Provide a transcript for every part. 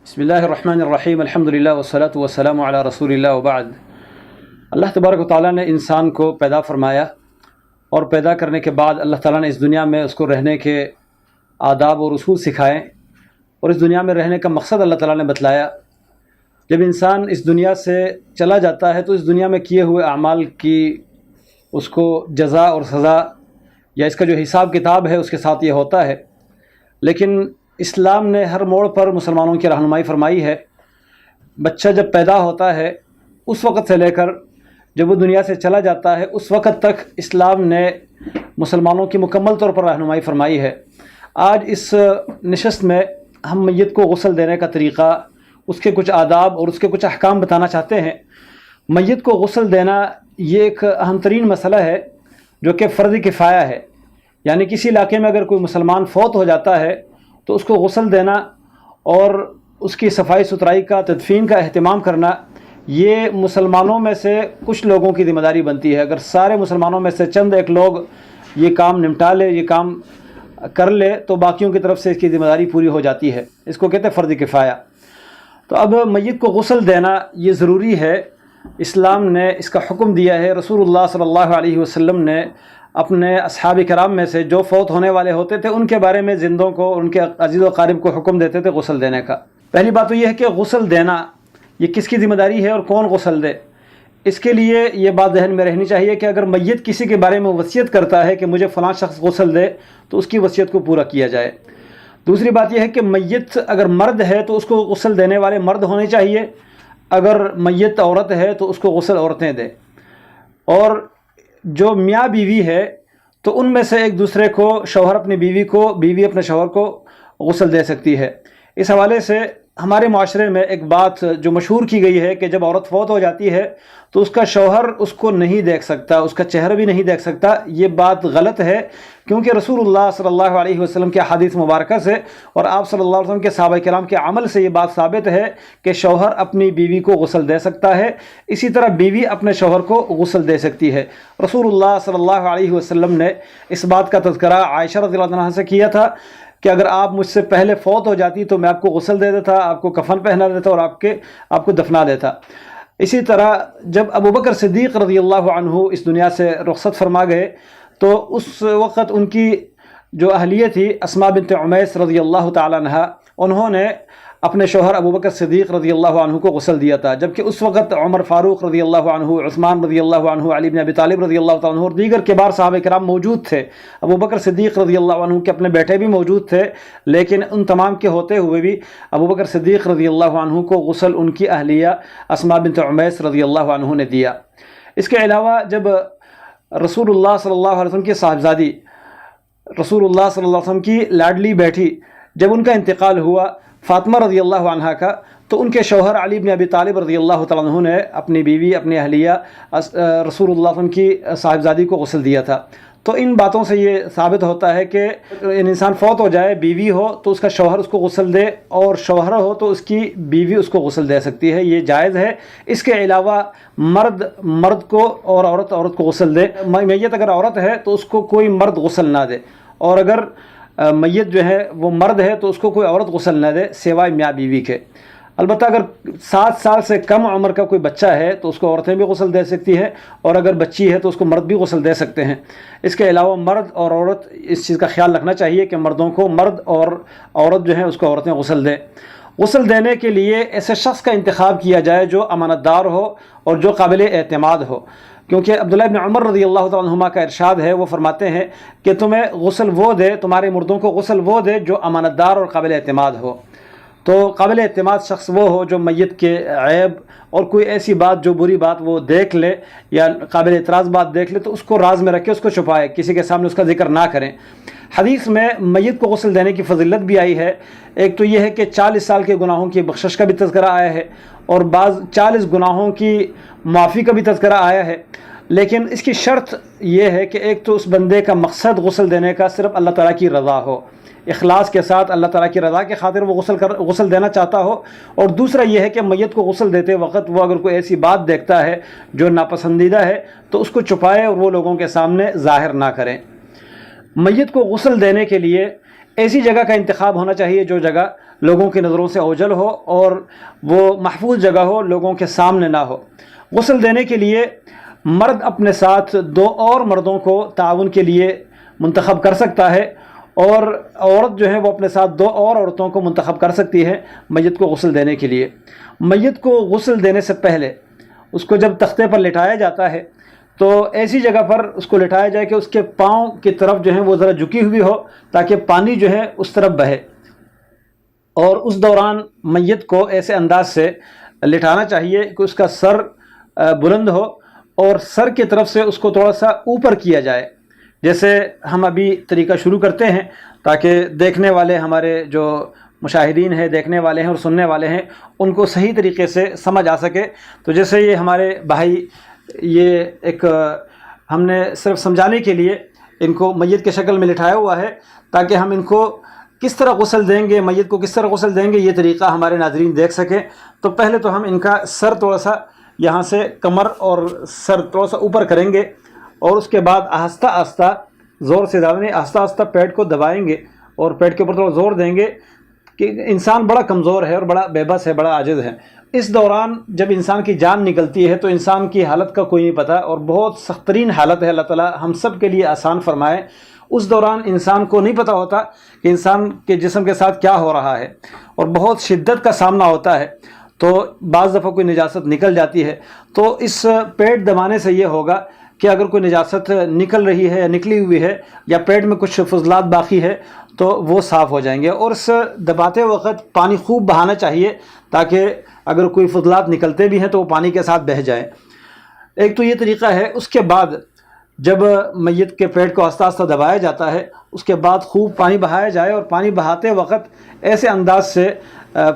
بسم اللہ الرحمن الرحیم الحمدللہ والصلاة والسلام علی رسول اللہ وبعد۔ اللہ تبارک و تعالیٰ نے انسان کو پیدا فرمایا اور پیدا کرنے کے بعد اللہ تعالیٰ نے اس دنیا میں اس کو رہنے کے آداب اور اصول سکھائے اور اس دنیا میں رہنے کا مقصد اللہ تعالیٰ نے بتلایا۔ جب انسان اس دنیا سے چلا جاتا ہے تو اس دنیا میں کیے ہوئے اعمال کی اس کو جزا اور سزا یا اس کا جو حساب کتاب ہے اس کے ساتھ یہ ہوتا ہے، لیکن اسلام نے ہر موڑ پر مسلمانوں کی رہنمائی فرمائی ہے۔ بچہ جب پیدا ہوتا ہے اس وقت سے لے کر جب وہ دنیا سے چلا جاتا ہے اس وقت تک اسلام نے مسلمانوں کی مکمل طور پر رہنمائی فرمائی ہے۔ آج اس نشست میں ہم میت کو غسل دینے کا طریقہ، اس کے کچھ آداب اور اس کے کچھ احکام بتانا چاہتے ہیں۔ میت کو غسل دینا یہ ایک اہم ترین مسئلہ ہے جو کہ فرض کفایہ ہے، یعنی کسی علاقے میں اگر کوئی مسلمان فوت ہو جاتا ہے تو اس کو غسل دینا اور اس کی صفائی ستھرائی کا، تدفین کا اہتمام کرنا یہ مسلمانوں میں سے کچھ لوگوں کی ذمہ داری بنتی ہے۔ اگر سارے مسلمانوں میں سے چند ایک لوگ یہ کام نمٹا لے، یہ کام کر لے تو باقیوں کی طرف سے اس کی ذمہ داری پوری ہو جاتی ہے۔ اس کو کہتے ہیں فرض کفایہ۔ تو اب میت کو غسل دینا یہ ضروری ہے، اسلام نے اس کا حکم دیا ہے۔ رسول اللہ صلی اللہ علیہ وسلم نے اپنے اصحاب کرام میں سے جو فوت ہونے والے ہوتے تھے ان کے بارے میں زندوں کو، ان کے عزیز و قارب کو حکم دیتے تھے غسل دینے کا۔ پہلی بات تو یہ ہے کہ غسل دینا یہ کس کی ذمہ داری ہے اور کون غسل دے۔ اس کے لیے یہ بات ذہن میں رہنی چاہیے کہ اگر میت کسی کے بارے میں وصیت کرتا ہے کہ مجھے فلاں شخص غسل دے تو اس کی وصیت کو پورا کیا جائے۔ دوسری بات یہ ہے کہ میت اگر مرد ہے تو اس کو غسل دینے والے مرد ہونے چاہیے، اگر میت عورت ہے تو اس کو غسل عورتیں دیں۔ اور جو میاں بیوی ہے تو ان میں سے ایک دوسرے کو، شوہر اپنی بیوی کو، بیوی اپنے شوہر کو غسل دے سکتی ہے۔ اس حوالے سے ہمارے معاشرے میں ایک بات جو مشہور کی گئی ہے کہ جب عورت فوت ہو جاتی ہے تو اس کا شوہر اس کو نہیں دیکھ سکتا، اس کا چہرہ بھی نہیں دیکھ سکتا۔ یہ بات غلط ہے، کیونکہ رسول اللہ صلی اللہ علیہ وسلم کے حدیث مبارکہ سے اور آپ صلی اللہ علیہ وسلم کے صحابہ کرام کے عمل سے یہ بات ثابت ہے کہ شوہر اپنی بیوی کو غسل دے سکتا ہے، اسی طرح بیوی اپنے شوہر کو غسل دے سکتی ہے۔ رسول اللہ صلی اللہ علیہ وسلم نے اس بات کا تذکرہ عائشہ رضی اللہ عنہا سے کیا تھا کہ اگر آپ مجھ سے پہلے فوت ہو جاتی تو میں آپ کو غسل دے دیتا، آپ کو کفن پہنا دیتا اور آپ کو دفنا دیتا۔ اسی طرح جب ابو بکر صدیق رضی اللہ عنہ اس دنیا سے رخصت فرما گئے تو اس وقت ان کی جو اہلیہ تھی اسماء بنت عمیس رضی اللہ تعالی عنہا، انہوں نے اپنے شوہر ابو بکر صدیق رضی اللہ عنہ کو غسل دیا تھا، جبکہ اس وقت عمر فاروق رضی اللہ عنہ، عثمان رضی اللہ عنہ، علی بن ابی طالب رضی اللہ عنہ اور دیگر کبار صحابہ کرام موجود تھے۔ ابو بکر صدیق رضی اللہ عنہ کے اپنے بیٹے بھی موجود تھے، لیکن ان تمام کے ہوتے ہوئے بھی ابو بکر صدیق رضی اللہ عنہ کو غسل ان کی اہلیہ اسماء بنت عمیس رضی اللہ عنہ نے دیا۔ اس کے علاوہ جب رسول اللہ صلی اللہ علیہ وسلم کی صاحبزادی، رسول اللہ صلی اللہ علیہ وسلم کی لاڈلی بیٹی، جب ان کا انتقال ہوا فاطمہ رضی اللہ عنہا کا، تو ان کے شوہر علی بن ابی طالب رضی اللہ تعالیٰ عنہ نے اپنی بیوی، اپنی اہلیہ رسول اللہ صلی اللہ علیہ وسلم کی صاحبزادی کو غسل دیا تھا۔ تو ان باتوں سے یہ ثابت ہوتا ہے کہ انسان فوت ہو جائے، بیوی ہو تو اس کا شوہر اس کو غسل دے، اور شوہر ہو تو اس کی بیوی اس کو غسل دے سکتی ہے، یہ جائز ہے۔ اس کے علاوہ مرد کو اور عورت کو غسل دے۔ میت اگر عورت ہے تو اس کو کوئی مرد غسل نہ دے، اور اگر میت جو ہے وہ مرد ہے تو اس کو کوئی عورت غسل نہ دے سوائے میاں بیوی کے۔ البتہ اگر 7 سال سے کم عمر کا کوئی بچہ ہے تو اس کو عورتیں بھی غسل دے سکتی ہے، اور اگر بچی ہے تو اس کو مرد بھی غسل دے سکتے ہیں۔ اس کے علاوہ مرد اور عورت، اس چیز کا خیال رکھنا چاہیے کہ مردوں کو مرد اور عورت جو ہیں اس کو عورتیں غسل دیں۔ غسل دینے کے لیے ایسے شخص کا انتخاب کیا جائے جو امانت دار ہو اور جو قابل اعتماد ہو، کیونکہ عبداللہ بن عمر رضی اللہ تعالیٰ عنہما کا ارشاد ہے، وہ فرماتے ہیں کہ تمہیں غسل وہ دے، تمہارے مردوں کو غسل وہ دے جو امانت دار اور قابل اعتماد ہو۔ تو قابل اعتماد شخص وہ ہو جو میت کے عیب اور کوئی ایسی بات جو بری بات وہ دیکھ لے یا قابل اعتراض بات دیکھ لے تو اس کو راز میں رکھے، اس کو چھپائے، کسی کے سامنے اس کا ذکر نہ کریں۔ حدیث میں میت کو غسل دینے کی فضیلت بھی آئی ہے۔ ایک تو یہ ہے کہ 40 سال کے گناہوں کی بخشش کا بھی تذکرہ آیا ہے، اور بعض 40 گناہوں کی معافی کا بھی تذکرہ آیا ہے، لیکن اس کی شرط یہ ہے کہ ایک تو اس بندے کا مقصد غسل دینے کا صرف اللہ تعالیٰ کی رضا ہو، اخلاص کے ساتھ اللہ تعالیٰ کی رضا کے خاطر وہ غسل دینا چاہتا ہو، اور دوسرا یہ ہے کہ میت کو غسل دیتے وقت وہ اگر کوئی ایسی بات دیکھتا ہے جو ناپسندیدہ ہے تو اس کو چھپائے اور وہ لوگوں کے سامنے ظاہر نہ کریں۔ میت کو غسل دینے کے لیے ایسی جگہ کا انتخاب ہونا چاہیے جو جگہ لوگوں کی نظروں سے اوجھل ہو اور وہ محفوظ جگہ ہو، لوگوں کے سامنے نہ ہو۔ غسل دینے کے لیے مرد اپنے ساتھ 2 اور مردوں کو تعاون کے لیے منتخب کر سکتا ہے، اور عورت جو ہے وہ اپنے ساتھ 2 اور عورتوں کو منتخب کر سکتی ہے میت کو غسل دینے کے لیے۔ میت کو غسل دینے سے پہلے اس کو جب تختے پر لٹایا جاتا ہے تو ایسی جگہ پر اس کو لٹایا جائے کہ اس کے پاؤں کی طرف جو ہے وہ ذرا جھکی ہوئی ہو، تاکہ پانی جو ہے اس طرف بہے، اور اس دوران میت کو ایسے انداز سے لٹانا چاہیے کہ اس کا سر بلند ہو، اور سر کی طرف سے اس کو تھوڑا سا اوپر کیا جائے، جیسے ہم ابھی طریقہ شروع کرتے ہیں تاکہ دیکھنے والے ہمارے جو مشاہدین ہیں، دیکھنے والے ہیں اور سننے والے ہیں، ان کو صحیح طریقے سے سمجھ آ سکے۔ تو جیسے یہ ہمارے بھائی، یہ ایک ہم نے صرف سمجھانے کے لیے ان کو میت کے شکل میں لٹھایا ہوا ہے، تاکہ ہم ان کو کس طرح غسل دیں گے، میت کو کس طرح غسل دیں گے، یہ طریقہ ہمارے ناظرین دیکھ سکیں۔ تو پہلے تو ہم ان کا سر تھوڑا سا یہاں سے کمر اور سر تھوڑا سا اوپر کریں گے، اور اس کے بعد آہستہ آہستہ، زور سے زیادہ نہیں، آہستہ آہستہ پیٹ کو دبائیں گے اور پیٹ کے اوپر تھوڑا زور دیں گے کہ انسان بڑا کمزور ہے اور بڑا بے بس ہے، بڑا عاجز ہے۔ اس دوران جب انسان کی جان نکلتی ہے تو انسان کی حالت کا کوئی نہیں پتہ، اور بہت سخت ترین حالت ہے، اللہ تعالیٰ ہم سب کے لیے آسان فرمائے۔ اس دوران انسان کو نہیں پتہ ہوتا کہ انسان کے جسم کے ساتھ کیا ہو رہا ہے، اور بہت شدت کا سامنا ہوتا ہے، تو بعض دفعہ کوئی نجاست نکل جاتی ہے۔ تو اس پیٹ دبانے سے یہ ہوگا کہ اگر کوئی نجاست نکل رہی ہے یا نکلی ہوئی ہے، یا پیٹ میں کچھ فضلات باقی ہے، تو وہ صاف ہو جائیں گے۔ اور اس دباتے وقت پانی خوب بہانا چاہیے، تاکہ اگر کوئی فضلات نکلتے بھی ہیں تو وہ پانی کے ساتھ بہہ جائیں۔ ایک تو یہ طریقہ ہے۔ اس کے بعد جب میت کے پیٹ کو آہستہ آہستہ دبایا جاتا ہے، اس کے بعد خوب پانی بہایا جائے، اور پانی بہاتے وقت ایسے انداز سے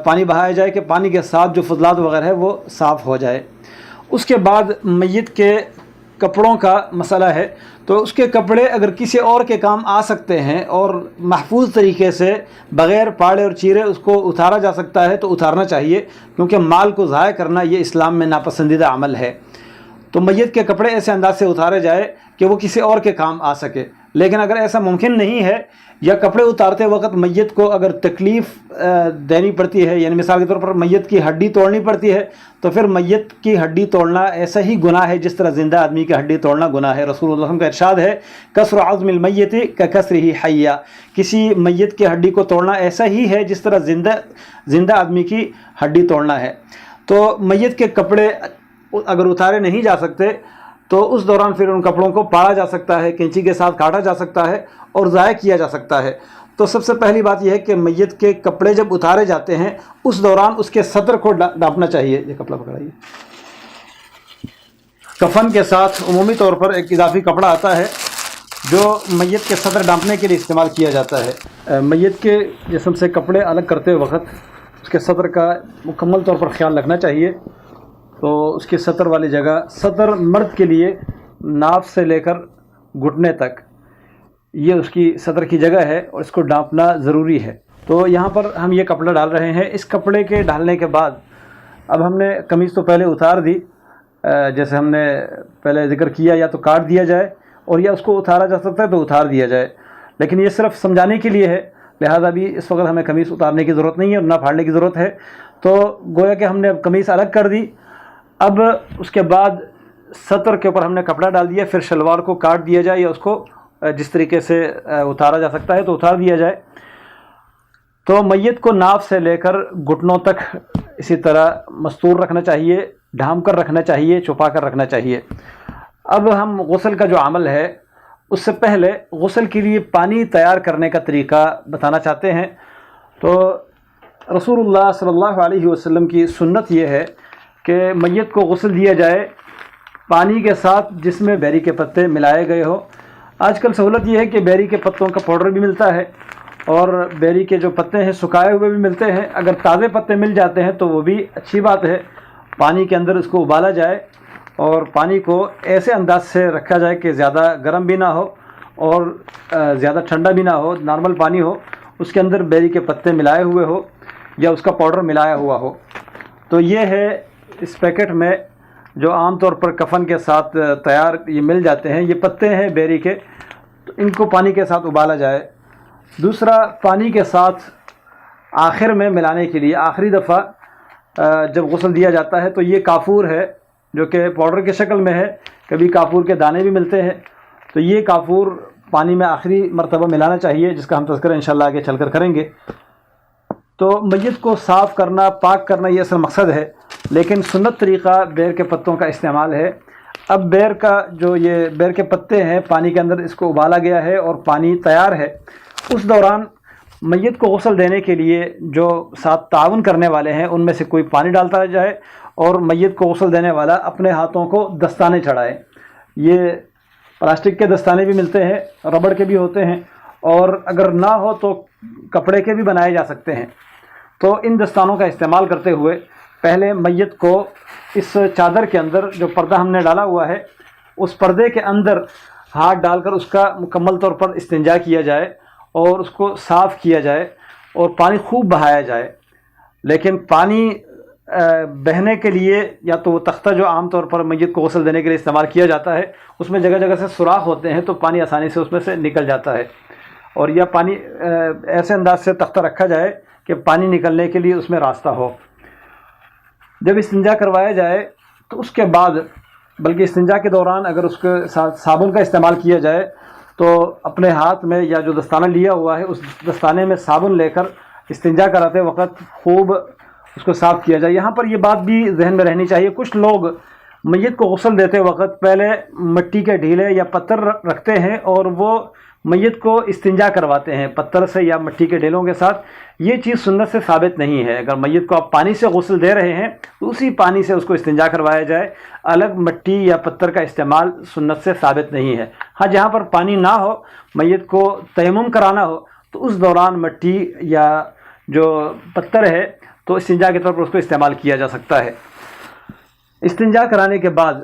پانی بہایا جائے کہ پانی کے ساتھ جو فضلات وغیرہ ہے وہ صاف ہو جائے۔ اس کے بعد میت کے کپڑوں کا مسئلہ ہے، تو اس کے کپڑے اگر کسی اور کے کام آ سکتے ہیں اور محفوظ طریقے سے بغیر پاڑے اور چیرے اس کو اتارا جا سکتا ہے تو اتارنا چاہیے، کیونکہ مال کو ضائع کرنا یہ اسلام میں ناپسندیدہ عمل ہے۔ تو میت کے کپڑے ایسے انداز سے اتارے جائے کہ وہ کسی اور کے کام آ سکے۔ لیکن اگر ایسا ممکن نہیں ہے، یا کپڑے اتارتے وقت میت کو اگر تکلیف دینی پڑتی ہے، یعنی مثال کے طور پر میت کی ہڈی توڑنی پڑتی ہے، تو پھر میت کی ہڈی توڑنا ایسا ہی گناہ ہے جس طرح زندہ آدمی کی ہڈی توڑنا گناہ ہے۔ رسول اللہ صلی اللہ علیہ وسلم کا ارشاد ہے، کسر عظم المیت ککسرہ حیہ، کسی میت کی ہڈی کو توڑنا ایسا ہی ہے جس طرح زندہ آدمی کی ہڈی توڑنا ہے۔ تو میت کے کپڑے اگر اتارے نہیں جا سکتے تو اس دوران پھر ان کپڑوں کو پاڑا جا سکتا ہے، کینچی کے ساتھ کاٹا جا سکتا ہے اور ضائع کیا جا سکتا ہے۔ تو سب سے پہلی بات یہ ہے کہ میت کے کپڑے جب اتارے جاتے ہیں اس دوران اس کے سطر کو ڈھانپنا چاہیے۔ یہ کپڑا پکڑائیے۔ کفن کے ساتھ عمومی طور پر ایک اضافی کپڑا آتا ہے جو میت کے سطر ڈھانپنے کے لیے استعمال کیا جاتا ہے۔ میت کے جسم سے کپڑے الگ کرتے وقت اس کے سطر کا مکمل طور پر خیال رکھنا چاہیے۔ تو اس کی سطر والی جگہ، سطر مرد کے لیے ناف سے لے کر گھٹنے تک یہ اس کی سطر کی جگہ ہے، اور اس کو ڈھانپنا ضروری ہے۔ تو یہاں پر ہم یہ کپڑا ڈال رہے ہیں۔ اس کپڑے کے ڈالنے کے بعد اب ہم نے قمیص تو پہلے اتار دی، جیسے ہم نے پہلے ذکر کیا، یا تو کاٹ دیا جائے اور یا اس کو اتارا جا سکتا ہے تو اتار دیا جائے، لیکن یہ صرف سمجھانے کے لیے ہے، لہذا بھی اس وقت ہمیں قمیص اتارنے کی ضرورت نہیں ہے اور نہ پھاڑنے کی ضرورت ہے۔ تو گویا کہ ہم نے اب قمیص الگ کر دی۔ اب اس کے بعد سطر کے اوپر ہم نے کپڑا ڈال دیا، پھر شلوار کو کاٹ دیا جائے، یا اس کو جس طریقے سے اتارا جا سکتا ہے تو اتار دیا جائے۔ تو میت کو ناف سے لے کر گھٹنوں تک اسی طرح مستور رکھنا چاہیے، ڈھانپ کر رکھنا چاہیے، چھپا کر رکھنا چاہیے۔ اب ہم غسل کا جو عمل ہے اس سے پہلے غسل کے لیے پانی تیار کرنے کا طریقہ بتانا چاہتے ہیں۔ تو رسول اللہ صلی اللہ علیہ وسلم کی سنت یہ ہے کہ میت کو غسل دیا جائے پانی کے ساتھ جس میں بیری کے پتے ملائے گئے ہو۔ آج کل سہولت یہ ہے کہ بیری کے پتوں کا پاؤڈر بھی ملتا ہے، اور بیری کے جو پتے ہیں سکھائے ہوئے بھی ملتے ہیں۔ اگر تازے پتے مل جاتے ہیں تو وہ بھی اچھی بات ہے۔ پانی کے اندر اس کو ابالا جائے، اور پانی کو ایسے انداز سے رکھا جائے کہ زیادہ گرم بھی نہ ہو اور زیادہ ٹھنڈا بھی نہ ہو، نارمل پانی ہو، اس کے اندر بیری کے پتے ملائے ہوئے ہو یا اس کا پاؤڈر ملایا ہوا ہو۔ تو یہ ہے اس پیکٹ میں جو عام طور پر کفن کے ساتھ تیار یہ مل جاتے ہیں، یہ پتے ہیں بیری کے، تو ان کو پانی کے ساتھ ابالا جائے۔ دوسرا، پانی کے ساتھ آخر میں ملانے کے لیے آخری دفعہ جب غسل دیا جاتا ہے تو یہ کافور ہے جو کہ پاؤڈر کی شکل میں ہے، کبھی کافور کے دانے بھی ملتے ہیں، تو یہ کافور پانی میں آخری مرتبہ ملانا چاہیے، جس کا ہم تذکرہ انشاءاللہ آگے چل کر کریں گے۔ تو میت کو صاف کرنا، پاک کرنا یہ اصل مقصد ہے، لیکن سنت طریقہ بیر کے پتوں کا استعمال ہے۔ اب بیر کا جو یہ بیر کے پتے ہیں پانی کے اندر اس کو ابالا گیا ہے اور پانی تیار ہے، اس دوران میت کو غسل دینے کے لیے جو ساتھ تعاون کرنے والے ہیں ان میں سے کوئی پانی ڈالتا جائے اور میت کو غسل دینے والا اپنے ہاتھوں کو دستانے چڑھائے۔ یہ پلاسٹک کے دستانے بھی ملتے ہیں، ربڑ کے بھی ہوتے ہیں، اور اگر نہ ہو تو کپڑے کے بھی بنائے جا سکتے ہیں۔ تو ان دستانوں کا استعمال کرتے ہوئے پہلے میت کو اس چادر کے اندر جو پردہ ہم نے ڈالا ہوا ہے اس پردے کے اندر ہاتھ ڈال کر اس کا مکمل طور پر استنجا کیا جائے اور اس کو صاف کیا جائے اور پانی خوب بہایا جائے۔ لیکن پانی بہنے کے لیے یا تو وہ تختہ جو عام طور پر میت کو غسل دینے کے لیے استعمال کیا جاتا ہے اس میں جگہ جگہ سے سوراخ ہوتے ہیں تو پانی آسانی سے اس میں سے نکل جاتا ہے، اور یا پانی ایسے انداز سے تختہ رکھا جائے کہ پانی نکلنے کے لیے اس میں راستہ ہو۔ جب استنجا کروایا جائے تو اس کے بعد، بلکہ استنجا کے دوران اگر اس کے ساتھ صابن کا استعمال کیا جائے تو اپنے ہاتھ میں یا جو دستانہ لیا ہوا ہے اس دستانے میں صابن لے کر استنجا کراتے وقت خوب اس کو صاف کیا جائے۔ یہاں پر یہ بات بھی ذہن میں رہنی چاہیے، کچھ لوگ میت کو غسل دیتے وقت پہلے مٹی کے ڈھیلے یا پتھر رکھتے ہیں اور وہ میت کو استنجا کرواتے ہیں پتھر سے یا مٹی کے ڈھیلوں کے ساتھ۔ یہ چیز سنت سے ثابت نہیں ہے۔ اگر میت کو آپ پانی سے غسل دے رہے ہیں تو اسی پانی سے اس کو استنجا کروایا جائے، الگ مٹی یا پتھر کا استعمال سنت سے ثابت نہیں ہے۔ ہاں جہاں پر پانی نہ ہو، میت کو تیمم کرانا ہو تو اس دوران مٹی یا جو پتھر ہے تو استنجا کے طور پر اس کو استعمال کیا جا سکتا ہے۔ استنجا کرانے کے بعد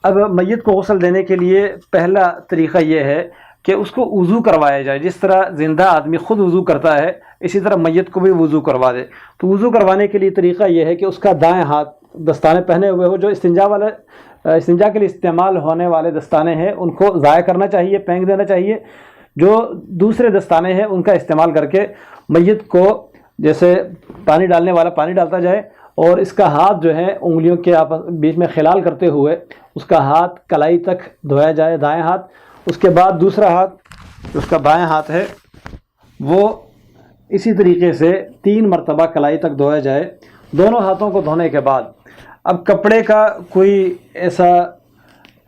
اب میت کو غسل دینے کے لیے پہلا طریقہ یہ ہے کہ اس کو وضو کروایا جائے۔ جس طرح زندہ آدمی خود وضو کرتا ہے اسی طرح میت کو بھی وضو کروا دے۔ تو وضو کروانے کے لیے طریقہ یہ ہے کہ اس کا دائیں ہاتھ دستانے پہنے ہوئے ہو، جو استنجا کے لیے استعمال ہونے والے دستانے ہیں ان کو ضائع کرنا چاہیے، پھینک دینا چاہیے۔ جو دوسرے دستانے ہیں ان کا استعمال کر کے میت کو جیسے پانی ڈالنے والا پانی ڈالتا جائے اور اس کا ہاتھ جو ہے انگلیوں کے بیچ میں خلال کرتے ہوئے اس کا ہاتھ کلائی تک دھویا جائے، دائیں ہاتھ۔ اس کے بعد دوسرا ہاتھ جو اس کا بائیں ہاتھ ہے وہ اسی طریقے سے 3 مرتبہ کلائی تک دھویا جائے۔ دونوں ہاتھوں کو دھونے کے بعد اب کپڑے کا کوئی ایسا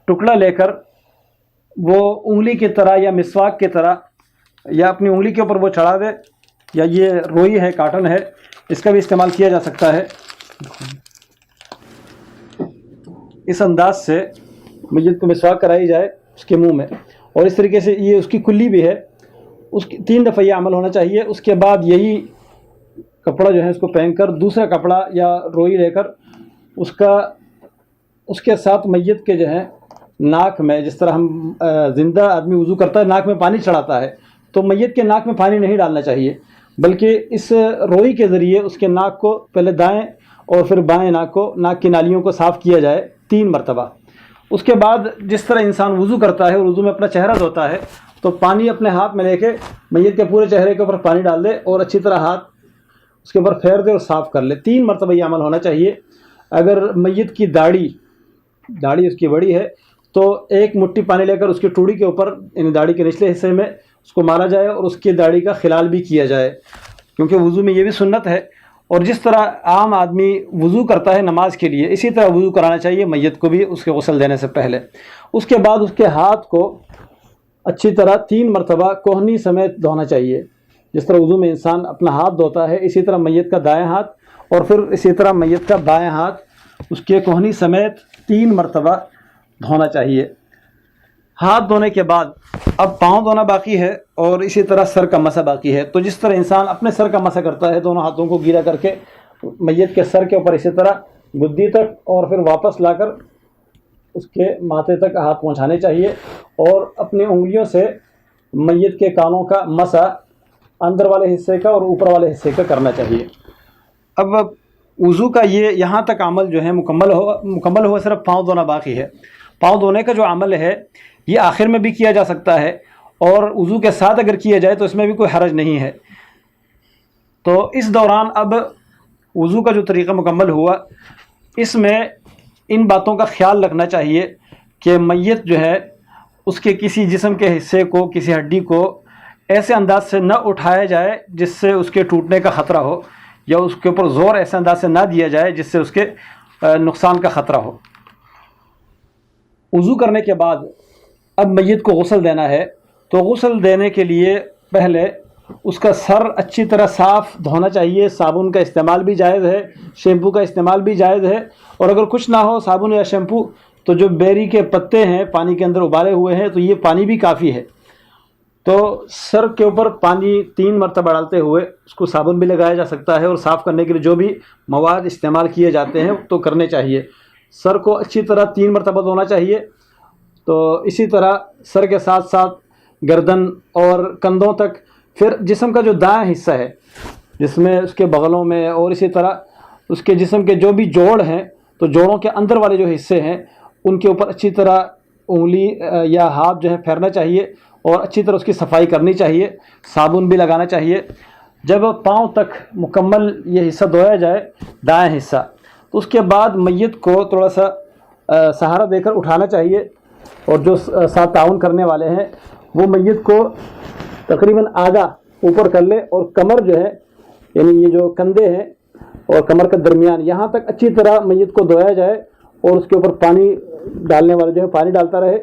ٹکڑا لے کر وہ انگلی کی طرح یا مسواک کی طرح یا اپنی انگلی کے اوپر وہ چڑھا دے، یا یہ روئی ہے، کاٹن ہے، اس کا بھی استعمال کیا جا سکتا ہے۔ اس انداز سے میت کو مسواک کرائی جائے اس کے منہ میں، اور اس طریقے سے یہ اس کی کلی بھی ہے، اس کی 3 دفعہ یہ عمل ہونا چاہیے۔ اس کے بعد یہی کپڑا جو ہے اس کو پہن کر دوسرا کپڑا یا روئی لے کر اس کے ساتھ میت کے جو ہے ناک میں، جس طرح ہم زندہ آدمی وضو کرتا ہے ناک میں پانی چڑھاتا ہے، تو میت کے ناک میں پانی نہیں ڈالنا چاہیے، بلکہ اس روئی کے ذریعے اس کے ناک کو پہلے دائیں اور پھر بائیں ناک کی نالیوں کو صاف کیا جائے 3 مرتبہ۔ اس کے بعد جس طرح انسان وضو کرتا ہے اور وضو میں اپنا چہرہ دھوتا ہے تو پانی اپنے ہاتھ میں لے کے میت کے پورے چہرے کے اوپر پانی ڈال دے اور اچھی طرح ہاتھ اس کے اوپر پھیر دے اور صاف کر لے۔ 3 مرتبہ یہ عمل ہونا چاہیے۔ اگر میت کی داڑھی اس کی بڑی ہے تو 1 مٹھی پانی لے کر اس کی ٹوڑی کے اوپر، یعنی داڑھی کے نچلے حصے میں اس کو مارا جائے اور اس کی داڑھی کا خلال بھی کیا جائے، کیونکہ وضو میں یہ بھی سنت ہے۔ اور جس طرح عام آدمی وضو کرتا ہے نماز کے لیے اسی طرح وضو کرانا چاہیے میت کو بھی اس کے غسل دینے سے پہلے۔ اس کے بعد اس کے ہاتھ کو اچھی طرح 3 مرتبہ کوہنی سمیت دھونا چاہیے۔ جس طرح وضو میں انسان اپنا ہاتھ دھوتا ہے اسی طرح میت کا دائیں ہاتھ اور پھر اسی طرح میت کا بائیں ہاتھ اس کے کوہنی سمیت 3 مرتبہ دھونا چاہیے۔ ہاتھ دھونے کے بعد اب پاؤں دھونا باقی ہے اور اسی طرح سر کا مسح باقی ہے۔ تو جس طرح انسان اپنے سر کا مسح کرتا ہے دونوں ہاتھوں کو گیلا کر کے میت کے سر کے اوپر، اسی طرح گدی تک اور پھر واپس لا کر اس کے ماتھے تک ہاتھ پہنچانے چاہیے، اور اپنی انگلیوں سے میت کے کانوں کا مسح اندر والے حصے کا اور اوپر والے حصے کا کرنا چاہیے۔ اب وضو کا یہ یہاں تک عمل جو ہے مکمل ہوا، صرف پاؤں دھونا باقی ہے۔ پاؤں دھونے کا جو عمل ہے یہ آخر میں بھی کیا جا سکتا ہے، اور وضو کے ساتھ اگر کیا جائے تو اس میں بھی کوئی حرج نہیں ہے۔ تو اس دوران اب وضو کا جو طریقہ مکمل ہوا، اس میں ان باتوں کا خیال رکھنا چاہیے کہ میت جو ہے اس کے کسی جسم کے حصے کو، کسی ہڈی کو ایسے انداز سے نہ اٹھایا جائے جس سے اس کے ٹوٹنے کا خطرہ ہو، یا اس کے اوپر زور ایسے انداز سے نہ دیا جائے جس سے اس کے نقصان کا خطرہ ہو۔ وضو کرنے کے بعد اب میت کو غسل دینا ہے، تو غسل دینے کے لیے پہلے اس کا سر اچھی طرح صاف دھونا چاہیے۔ صابن کا استعمال بھی جائز ہے، شیمپو کا استعمال بھی جائز ہے، اور اگر کچھ نہ ہو صابن یا شیمپو تو جو بیری کے پتے ہیں پانی کے اندر ابالے ہوئے ہیں، تو یہ پانی بھی کافی ہے۔ تو سر کے اوپر پانی 3 مرتبہ ڈالتے ہوئے اس کو صابن بھی لگایا جا سکتا ہے، اور صاف کرنے کے لیے جو بھی مواد استعمال کیے جاتے ہیں تو کرنے چاہیے۔ سر کو اچھی طرح 3 مرتبہ دھونا چاہیے۔ تو اسی طرح سر کے ساتھ ساتھ گردن اور کندھوں تک، پھر جسم کا جو دائیں حصہ ہے جس میں اس کے بغلوں میں، اور اسی طرح اس کے جسم کے جو بھی جوڑ ہیں، تو جوڑوں کے اندر والے جو حصے ہیں ان کے اوپر اچھی طرح انگلی یا ہاتھ جو ہے پھیرنا چاہیے، اور اچھی طرح اس کی صفائی کرنی چاہیے، صابن بھی لگانا چاہیے۔ جب پاؤں تک مکمل یہ حصہ دھویا جائے، دائیں حصہ، تو اس کے بعد میت کو تھوڑا سا سہارا دے کر اٹھانا چاہیے، اور جو ساتھ تعاون کرنے والے ہیں وہ میت کو تقریباً آدھا اوپر کر لے، اور کمر جو ہے، یعنی یہ جو کندھے ہیں اور کمر کا درمیان، یہاں تک اچھی طرح میت کو دھویا جائے، اور اس کے اوپر پانی ڈالنے والے جو ہے پانی ڈالتا رہے،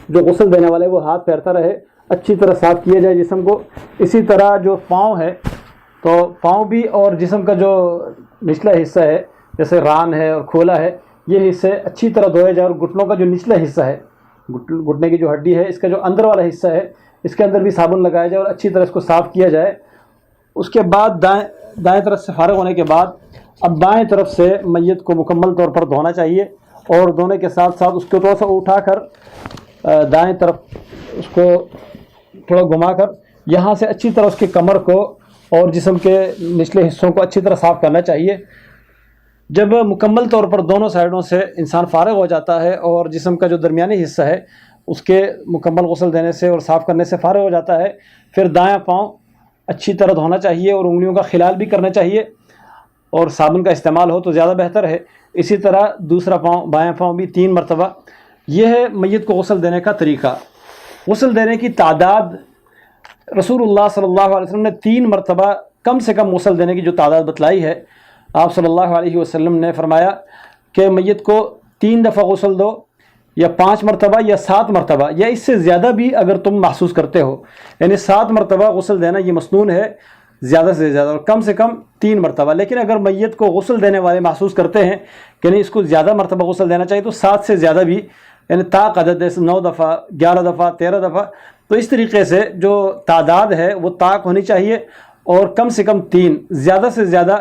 جو غسل دینے والے وہ ہاتھ پھیرتا رہے، اچھی طرح صاف کیا جائے جسم کو۔ اسی طرح جو پاؤں ہے، تو پاؤں بھی اور جسم کا جو نچلا حصہ ہے جیسے ران ہے اور کھولا ہے، یہ حصے اچھی طرح دھوئے جائے، اور گھٹنوں کا جو نچلا حصہ ہے، گھٹنے کی جو ہڈی ہے، اس کا جو اندر والا حصہ ہے، اس کے اندر بھی صابن لگایا جائے اور اچھی طرح اس کو صاف کیا جائے۔ اس کے بعد دائیں طرف سے فارغ ہونے کے بعد اب بائیں طرف سے میت کو مکمل طور پر دھونا چاہیے، اور دھونے کے ساتھ ساتھ اس کو تھوڑا سا اٹھا کر دائیں طرف اس کو تھوڑا گھما کر یہاں سے اچھی طرح اس کے کمر کو اور جسم کے نچلے حصوں کو اچھی طرح صاف کرنا چاہیے۔ جب مکمل طور پر دونوں سائڈوں سے انسان فارغ ہو جاتا ہے اور جسم کا جو درمیانی حصہ ہے اس کے مکمل غسل دینے سے اور صاف کرنے سے فارغ ہو جاتا ہے، پھر دایاں پاؤں اچھی طرح دھونا چاہیے، اور انگلیوں کا خلال بھی کرنا چاہیے، اور صابن کا استعمال ہو تو زیادہ بہتر ہے۔ اسی طرح دوسرا پاؤں، بایاں پاؤں بھی 3 مرتبہ۔ یہ ہے میت کو غسل دینے کا طریقہ۔ غسل دینے کی تعداد رسول اللہ صلی اللہ علیہ وسلم نے 3 مرتبہ کم سے کم غسل دینے کی جو تعداد بتلائی ہے، آپ صلی اللہ علیہ وسلم نے فرمایا کہ میت کو 3 دفعہ غسل دو، یا 5 مرتبہ یا 7 مرتبہ، یا اس سے زیادہ بھی اگر تم محسوس کرتے ہو، یعنی 7 مرتبہ غسل دینا یہ مسنون ہے، زیادہ سے زیادہ، اور کم سے کم 3 مرتبہ۔ لیکن اگر میت کو غسل دینے والے محسوس کرتے ہیں کہ نہیں اس کو زیادہ مرتبہ غسل دینا چاہیے، تو 7 سے زیادہ بھی، یعنی طاق عدد ہے 9 دفعہ، 11 دفعہ، 13 دفعہ، تو اس طریقے سے جو تعداد ہے وہ طاق ہونی چاہیے، اور کم سے کم 3، زیادہ سے زیادہ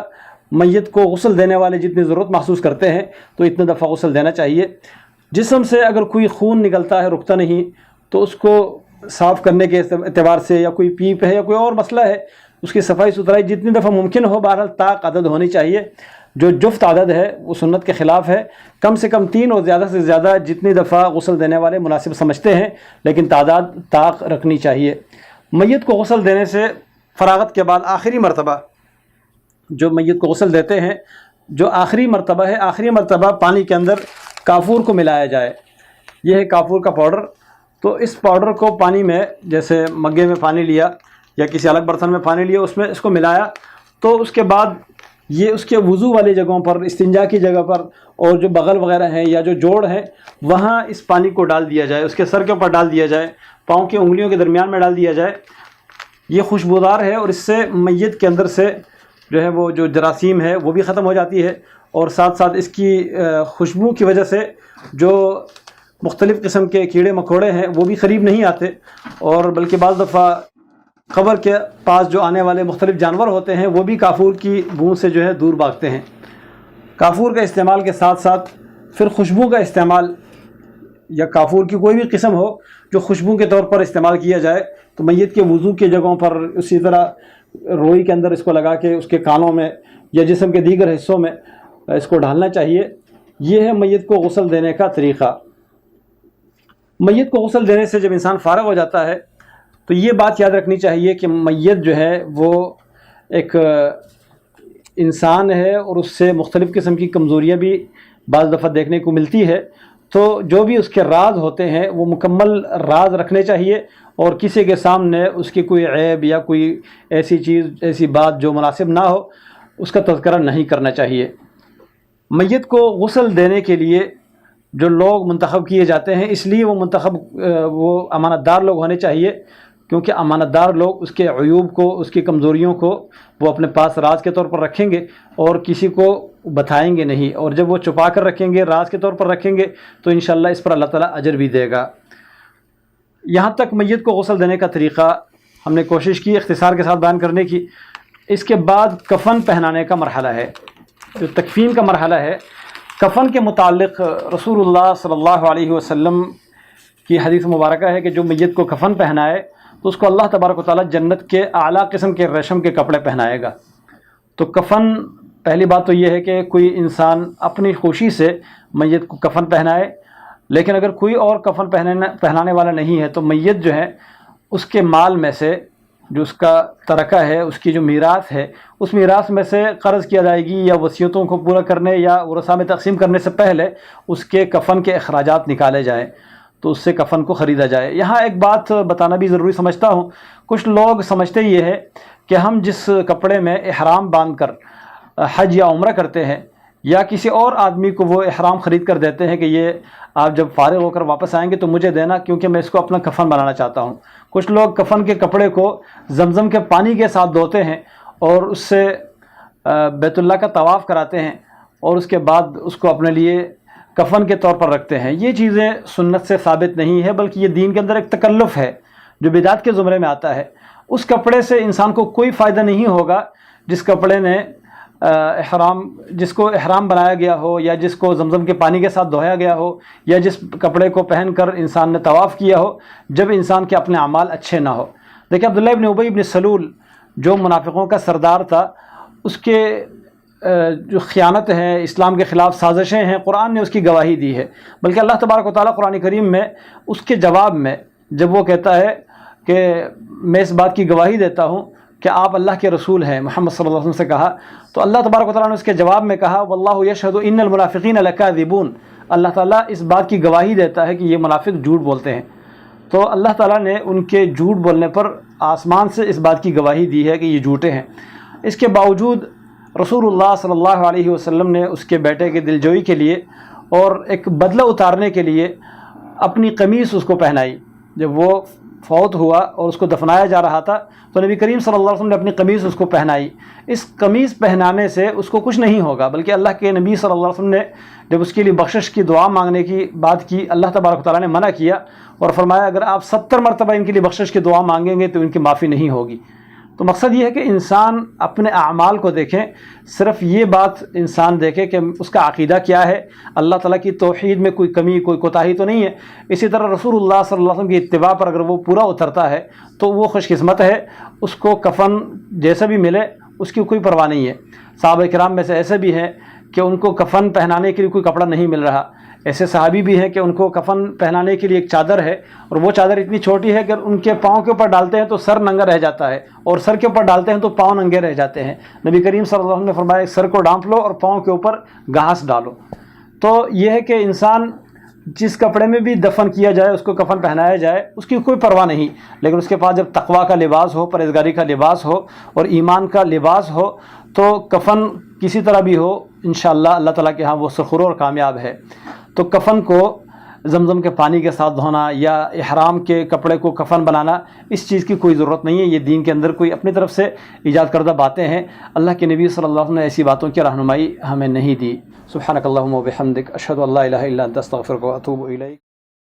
میت کو غسل دینے والے جتنی ضرورت محسوس کرتے ہیں تو اتنے دفعہ غسل دینا چاہیے۔ جسم سے اگر کوئی خون نکلتا ہے، رکتا نہیں، تو اس کو صاف کرنے کے اعتبار سے، یا کوئی پیپ ہے یا کوئی اور مسئلہ ہے، اس کی صفائی ستھرائی جتنی دفعہ ممکن ہو، بہرحال طاق عدد ہونی چاہیے۔ جو جفت عدد ہے وہ سنت کے خلاف ہے، کم سے کم 3 اور زیادہ سے زیادہ جتنی دفعہ غسل دینے والے مناسب سمجھتے ہیں، لیکن تعداد طاق رکھنی چاہیے۔ میت کو غسل دینے سے فراغت کے بعد آخری مرتبہ جو میت کو غسل دیتے ہیں، جو آخری مرتبہ ہے، آخری مرتبہ پانی کے اندر کافور کو ملایا جائے۔ یہ ہے کافور کا پاؤڈر۔ تو اس پاؤڈر کو پانی میں، جیسے مگے میں پانی لیا یا کسی الگ برتن میں پانی لیا، اس میں اس کو ملایا، تو اس کے بعد یہ اس کے وضو والی جگہوں پر، استنجا کی جگہ پر، اور جو بغل وغیرہ ہیں یا جو جوڑ ہیں وہاں اس پانی کو ڈال دیا جائے، اس کے سر کے اوپر ڈال دیا جائے، پاؤں کی انگلیوں کے درمیان میں ڈال دیا جائے۔ یہ خوشبودار ہے، اور اس سے میت کے اندر سے جو ہے وہ جو جراثیم ہے وہ بھی ختم ہو جاتی ہے، اور ساتھ ساتھ اس کی خوشبو کی وجہ سے جو مختلف قسم کے کیڑے مکوڑے ہیں وہ بھی قریب نہیں آتے، اور بلکہ بعض دفعہ قبر کے پاس جو آنے والے مختلف جانور ہوتے ہیں وہ بھی کافور کی بو سے جو ہے دور بھاگتے ہیں۔ کافور کا استعمال کے ساتھ ساتھ پھر خوشبو کا استعمال، یا کافور کی کوئی بھی قسم ہو جو خوشبو کے طور پر استعمال کیا جائے، تو میت کے وضو کی جگہوں پر، اسی طرح روئی کے اندر اس کو لگا کے اس کے کانوں میں یا جسم کے دیگر حصوں میں اس کو ڈالنا چاہیے۔ یہ ہے میت کو غسل دینے کا طریقہ۔ میت کو غسل دینے سے جب انسان فارغ ہو جاتا ہے تو یہ بات یاد رکھنی چاہیے کہ میت جو ہے وہ ایک انسان ہے اور اس سے مختلف قسم کی کمزوریاں بھی بعض دفعہ دیکھنے کو ملتی ہے، تو جو بھی اس کے راز ہوتے ہیں وہ مکمل راز رکھنے چاہیے، اور کسی کے سامنے اس کی کوئی عیب یا کوئی ایسی چیز، ایسی بات جو مناسب نہ ہو، اس کا تذکرہ نہیں کرنا چاہیے۔ میت کو غسل دینے کے لیے جو لوگ منتخب کیے جاتے ہیں، اس لیے وہ امانت دار لوگ ہونے چاہیے، کیونکہ امانت دار لوگ اس کے عیوب کو، اس کی کمزوریوں کو وہ اپنے پاس راز کے طور پر رکھیں گے اور کسی کو بتائیں گے نہیں، اور جب وہ چھپا کر رکھیں گے، راز کے طور پر رکھیں گے، تو انشاءاللہ اس پر اللہ تعالیٰ اجر بھی دے گا۔ یہاں تک میت کو غسل دینے کا طریقہ ہم نے کوشش کی اختصار کے ساتھ بیان کرنے کی۔ اس کے بعد کفن پہنانے کا مرحلہ ہے، جو تکفین کا مرحلہ ہے۔ کفن کے متعلق رسول اللہ صلی اللہ علیہ وسلم کی حدیث مبارکہ ہے کہ جو میت کو کفن پہنائے تو اس کو اللہ تبارک و تعالیٰ جنت کے اعلیٰ قسم کے ریشم کے کپڑے پہنائے گا۔ تو کفن، پہلی بات تو یہ ہے کہ کوئی انسان اپنی خوشی سے میت کو کفن پہنائے، لیکن اگر کوئی اور کفن پہنانے والا نہیں ہے تو میت جو ہے اس کے مال میں سے، جو اس کا ترکہ ہے، اس کی جو میراث ہے، اس میراث میں سے قرض کی ادائیگی یا وصیتوں کو پورا کرنے یا ورثاء میں تقسیم کرنے سے پہلے اس کے کفن کے اخراجات نکالے جائیں، تو اس سے کفن کو خریدا جائے۔ یہاں ایک بات بتانا بھی ضروری سمجھتا ہوں، کچھ لوگ سمجھتے یہ ہے کہ ہم جس کپڑے میں احرام باندھ کر حج یا عمرہ کرتے ہیں، یا کسی اور آدمی کو وہ احرام خرید کر دیتے ہیں کہ یہ آپ جب فارغ ہو کر واپس آئیں گے تو مجھے دینا، کیونکہ میں اس کو اپنا کفن بنانا چاہتا ہوں۔ کچھ لوگ کفن کے کپڑے کو زمزم کے پانی کے ساتھ دھوتے ہیں اور اس سے بیت اللہ کا طواف کراتے ہیں، اور اس کے بعد اس کو اپنے لیے کفن کے طور پر رکھتے ہیں۔ یہ چیزیں سنت سے ثابت نہیں ہے، بلکہ یہ دین کے اندر ایک تکلف ہے جو بدعت کے زمرے میں آتا ہے۔ اس کپڑے سے انسان کو کوئی فائدہ نہیں ہوگا جس کپڑے نے جس کو احرام بنایا گیا ہو، یا جس کو زمزم کے پانی کے ساتھ دھویا گیا ہو، یا جس کپڑے کو پہن کر انسان نے طواف کیا ہو، جب انسان کے اپنے اعمال اچھے نہ ہو۔ دیکھیں عبداللہ ابن ابی ابن سلول جو منافقوں کا سردار تھا، اس کے جو خیانت ہے، اسلام کے خلاف سازشیں ہیں، قرآن نے اس کی گواہی دی ہے۔ بلکہ اللہ تبارک و تعالیٰ قرآن کریم میں اس کے جواب میں جب وہ کہتا ہے کہ میں اس بات کی گواہی دیتا ہوں کہ آپ اللہ کے رسول ہیں، محمد صلی اللہ علیہ وسلم سے کہا، تو اللہ تبارک و تعالیٰ نے اس کے جواب میں کہا واللہ یشہد ان المنافقین لکاذبون، اللہ تعالیٰ اس بات کی گواہی دیتا ہے کہ یہ منافق جھوٹ بولتے ہیں۔ تو اللہ تعالیٰ نے ان کے جھوٹ بولنے پر آسمان سے اس بات کی گواہی دی ہے کہ یہ جھوٹے ہیں۔ اس کے باوجود رسول اللہ صلی اللہ علیہ وسلم نے اس کے بیٹے کے دلجوئی کے لیے اور ایک بدلہ اتارنے کے لیے اپنی قمیص اس کو پہنائی۔ جب وہ فوت ہوا اور اس کو دفنایا جا رہا تھا تو نبی کریم صلی اللہ علیہ وسلم نے اپنی قمیص اس کو پہنائی۔ اس قمیص پہنانے سے اس کو کچھ نہیں ہوگا، بلکہ اللہ کے نبی صلی اللہ علیہ وسلم نے جب اس کے لیے بخشش کی دعا مانگنے کی بات کی، اللہ تبارک و تعالیٰ نے منع کیا اور فرمایا اگر آپ 70 مرتبہ ان کے لیے بخشش کی دعا مانگیں گے تو ان کی معافی نہیں ہوگی۔ تو مقصد یہ ہے کہ انسان اپنے اعمال کو دیکھیں، صرف یہ بات انسان دیکھے کہ اس کا عقیدہ کیا ہے، اللہ تعالیٰ کی توحید میں کوئی کمی، کوئی کوتاہی تو نہیں ہے۔ اسی طرح رسول اللہ صلی اللہ علیہ وسلم کی اتباع پر اگر وہ پورا اترتا ہے تو وہ خوش قسمت ہے، اس کو کفن جیسا بھی ملے اس کی کوئی پرواہ نہیں ہے۔ صحابہ کرام میں سے ایسے بھی ہیں کہ ان کو کفن پہنانے کے لیے کوئی کپڑا نہیں مل رہا، ایسے صحابی بھی ہیں کہ ان کو کفن پہنانے کے لیے ایک چادر ہے، اور وہ چادر اتنی چھوٹی ہے کہ ان کے پاؤں کے اوپر ڈالتے ہیں تو سر ننگا رہ جاتا ہے، اور سر کے اوپر ڈالتے ہیں تو پاؤں ننگے رہ جاتے ہیں۔ نبی کریم صلی اللہ علیہ وسلم نے فرمایا سر کو ڈانپ لو اور پاؤں کے اوپر گھاس ڈالو۔ تو یہ ہے کہ انسان جس کپڑے میں بھی دفن کیا جائے، اس کو کفن پہنایا جائے، اس کی کوئی پرواہ نہیں، لیکن اس کے پاس جب تقویٰ کا لباس ہو، پرہیزگاری کا لباس ہو اور ایمان کا لباس ہو تو کفن کسی طرح بھی ہو انشاءاللہ اللہ تعالیٰ کے ہاں وہ سرخرو اور کامیاب ہے۔ تو کفن کو زمزم کے پانی کے ساتھ دھونا یا احرام کے کپڑے کو کفن بنانا، اس چیز کی کوئی ضرورت نہیں ہے، یہ دین کے اندر کوئی اپنی طرف سے ایجاد کردہ باتیں ہیں۔ اللہ کے نبی صلی اللہ علیہ وسلم نے ایسی باتوں کی رہنمائی ہمیں نہیں دی۔ سبحانک اللہم و بحمدک، اشہد ان لا الہ الا انت، استغفرک و اتوب الیک۔